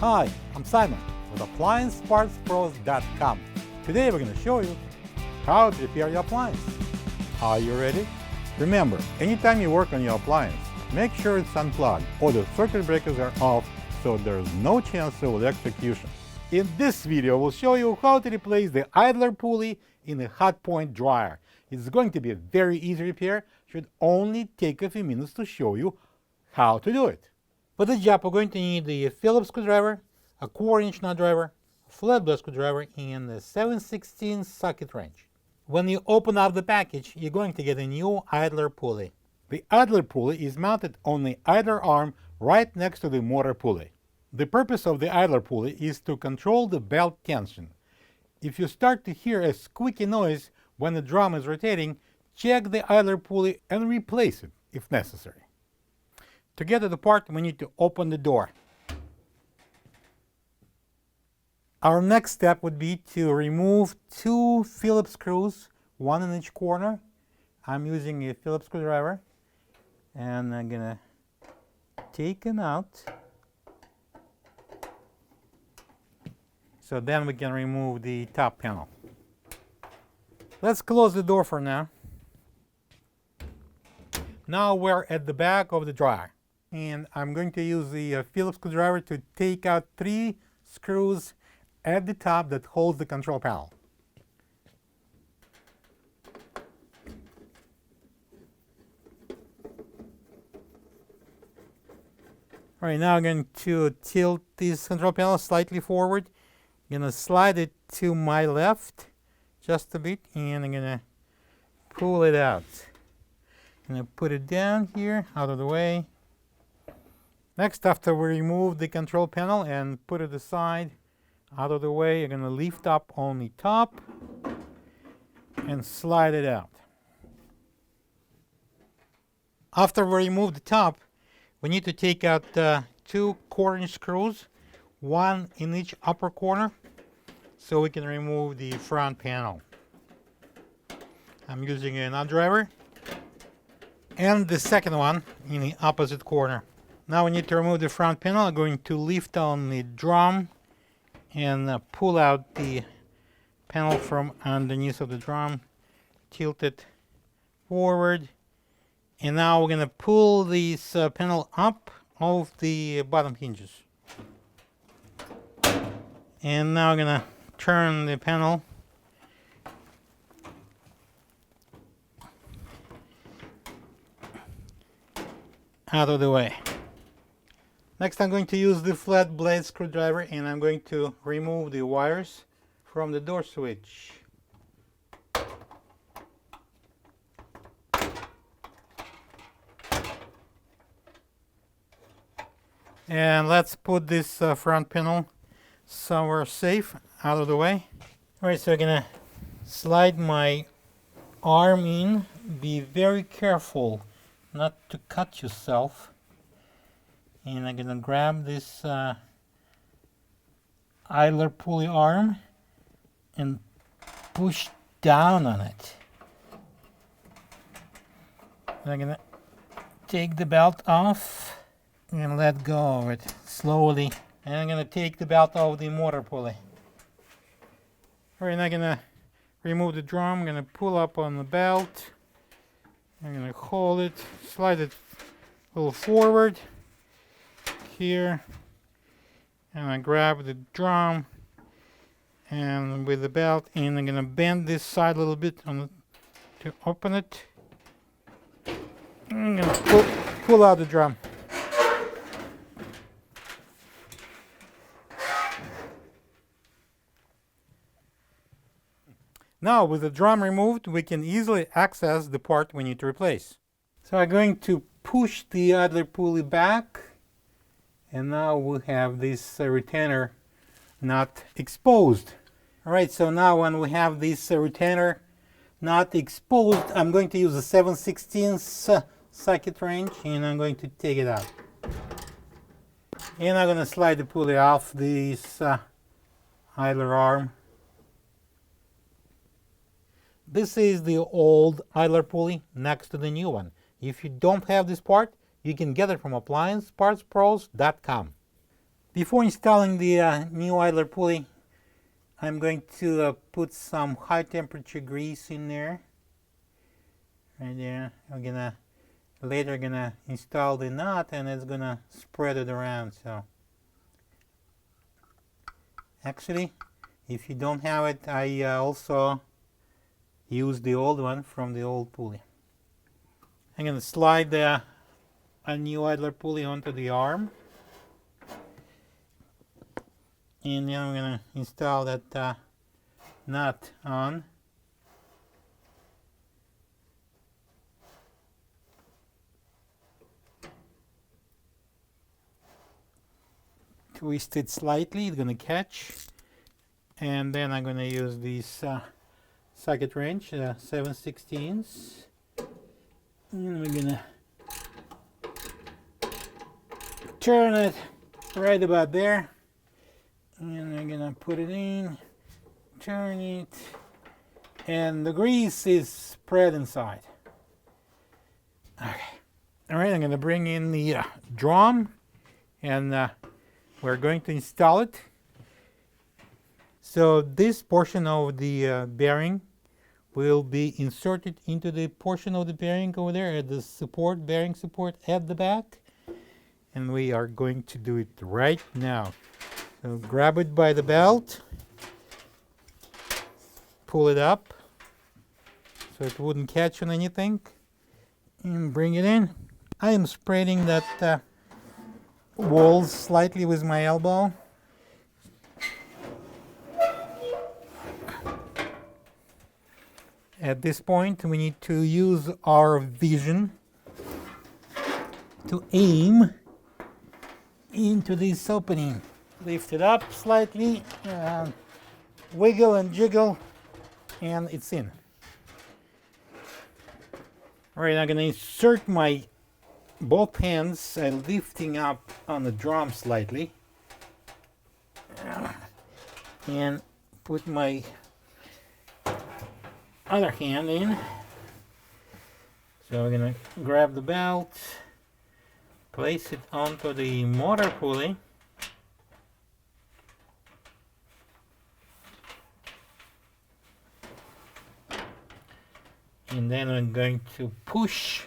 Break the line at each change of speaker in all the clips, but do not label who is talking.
Hi, I'm Simon with AppliancePartsPros.com. Today we're going to show you how to repair your appliance. Are you ready? Remember, anytime you work on your appliance, make sure it's unplugged or the circuit breakers are off so there's no chance of electrocution. In this video, we'll show you how to replace the idler pulley in a Hotpoint dryer. It's going to be a very easy repair. Should only take a few minutes to show you how to do it. For this job, we're going to need the Phillips screwdriver, a 1/4-inch nut driver, a flathead screwdriver, and a 7/16 socket wrench. When you open up the package, you're going to get a new idler pulley. The idler pulley is mounted on the idler arm right next to the motor pulley. The purpose of the idler pulley is to control the belt tension. If you start to hear a squeaky noise when the drum is rotating, check the idler pulley and replace it if necessary. To get it apart, we need to open the door. Our next step would be to remove 2 Phillips screws, 1 in each corner. I'm using a Phillips screwdriver, and I'm gonna take them out. So then we can remove the top panel. Let's close the door for now. Now we're at the back of the dryer, and I'm going to use the Phillips screwdriver to take out 3 screws at the top that holds the control panel. All right, now I'm going to tilt this control panel slightly forward. I'm going to slide it to my left just a bit, and I'm going to pull it out. I'm going to put it down here, out of the way. Next, after we remove the control panel and put it aside, out of the way, you're going to lift up on the top and slide it out. After we remove the top, we need to take out 2 1/4-inch screws, 1 in each upper corner, so we can remove the front panel. I'm using a nut driver and the second one in the opposite corner. Now we need to remove the front panel. I'm going to lift on the drum and pull out the panel from underneath of the drum, tilt it forward, and now we're going to pull this panel up off the bottom hinges. And now I'm going to turn the panel out of the way. Next, I'm going to use the flat blade screwdriver, and I'm going to remove the wires from the door switch. And let's put this front panel somewhere safe, out of the way. All right, so I'm gonna slide my arm in. Be very careful not to cut yourself. And I'm gonna grab this idler pulley arm and push down on it. And I'm gonna take the belt off and let go of it slowly. And I'm gonna take the belt off the motor pulley. All right, now I'm gonna remove the drum. I'm gonna pull up on the belt. I'm gonna hold it, slide it a little forward here, and I grab the drum and with the belt, and I'm gonna bend this side a little bit on to open it. I'm gonna pull out the drum. Now, with the drum removed, we can easily access the part we need to replace. So I'm going to push the idler pulley back, and now we have this retainer not exposed. All right, so now when we have this retainer not exposed, I'm going to use a 7/16 socket wrench, and I'm going to take it out. And I'm going to slide the pulley off this idler arm. This is the old idler pulley next to the new one. If you don't have this part, you can get it from AppliancePartsPros.com. Before installing the new idler pulley, I'm going to put some high temperature grease in there. Right there. I'm later gonna install the nut, and it's gonna spread it around. So actually, if you don't have it, I also use the old one from the old pulley. I'm gonna slide a new idler pulley onto the arm, and then I'm gonna install that nut on. Twist it slightly, it's gonna catch, and then I'm gonna use this socket wrench, 7/16, and we're gonna turn it right about there, and we're gonna put it in, turn it, and the grease is spread inside. Okay, all right, I'm gonna bring in the drum, and we're going to install it. So this portion of the bearing will be inserted into the portion of the bearing over there at the support, bearing support at the back. And we are going to do it right now. So grab it by the belt, pull it up so it wouldn't catch on anything, and bring it in. I am spreading that walls slightly with my elbow. At this point, we need to use our vision to aim into this opening. Lift it up slightly, and wiggle and jiggle, and it's in. All right, I'm going to insert my both hands, lifting up on the drum slightly, and put my other hand in. So we're going to grab the belt, place it onto the motor pulley, and then I'm going to push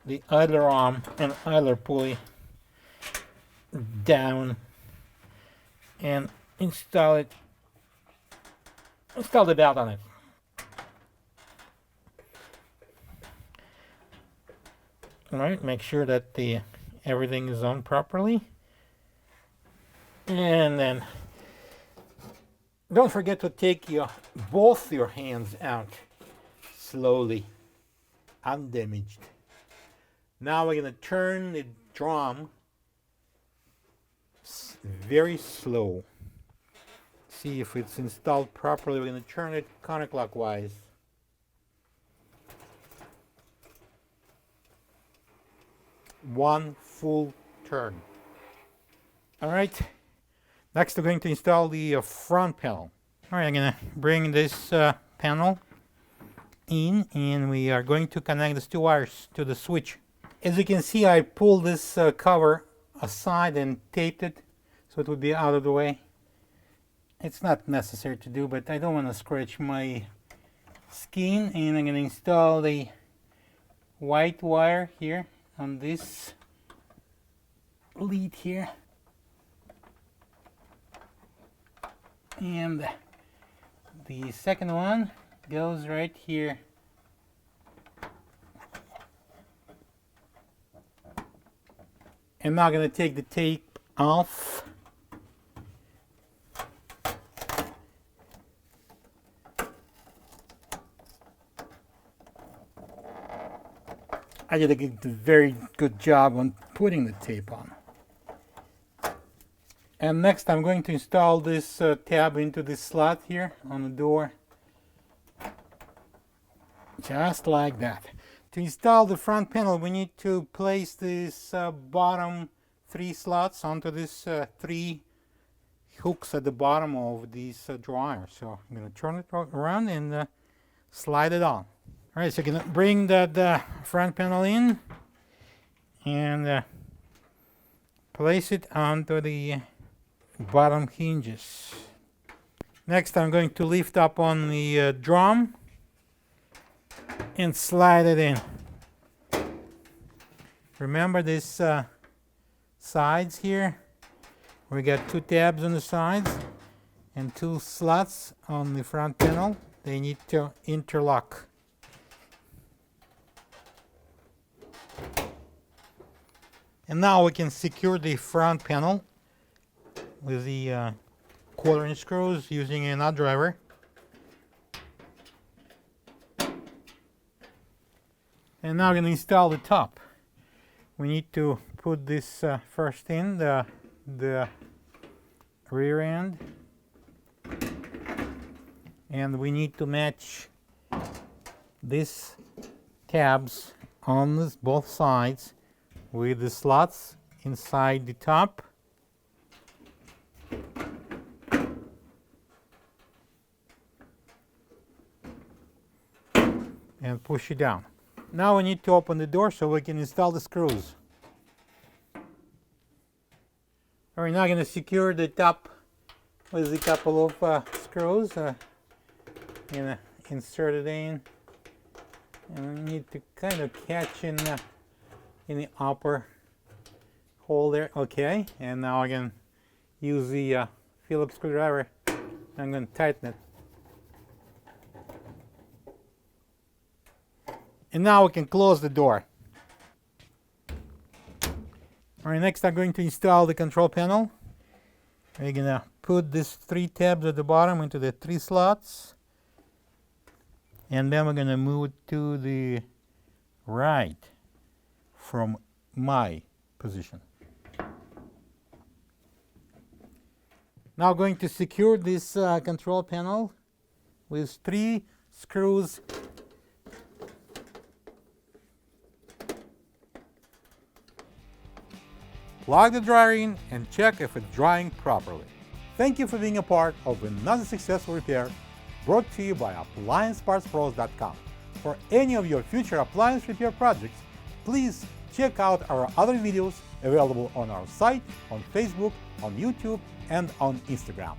the idler arm and idler pulley down and install the belt on it. All right, make sure that everything is on properly, and then don't forget to take both your hands out slowly, undamaged. Now we're going to turn the drum very slow. See if it's installed properly. We're going to turn it counterclockwise. One full turn. All right. Next, we're going to install the front panel. All right, I'm going to bring this panel in, and we are going to connect these two wires to the switch. As you can see, I pulled this cover aside and taped it so it would be out of the way. It's not necessary to do, but I don't want to scratch my skin, and I'm going to install the white wire here on this lead here, and the second one goes right here. I'm now going to take the tape off. I did a very good job on putting the tape on. And next I'm going to install this tab into this slot here on the door. Just like that. To install the front panel, we need to place this bottom 3 slots onto this 3 hooks at the bottom of this dryer. So I'm going to turn it around and slide it on. All right, so you're going to bring that front panel in and place it onto the bottom hinges. Next, I'm going to lift up on the drum and slide it in. Remember these sides here? We got 2 tabs on the sides and 2 slots on the front panel. They need to interlock. And now we can secure the front panel with the quarter-inch screws using a nut driver. And now we're going to install the top. We need to put this first in, the rear end. And we need to match these tabs on both sides with the slots inside the top. And push it down. Now we need to open the door so we can install the screws. We're now going to secure the top with a couple of screws. Insert it in, and we need to kind of catch in the upper hole there. Okay, and now I can use the Phillips screwdriver. I'm going to tighten it. And now we can close the door. All right, next I'm going to install the control panel. We're going to put these 3 tabs at the bottom into the 3 slots. And then we're going to move it to the right from my position. Now I'm going to secure this control panel with 3 screws. Plug the dryer in and check if it's drying properly. Thank you for being a part of another successful repair brought to you by AppliancePartsPros.com. For any of your future appliance repair projects, please check out our other videos available on our site, on Facebook, on YouTube, and on Instagram.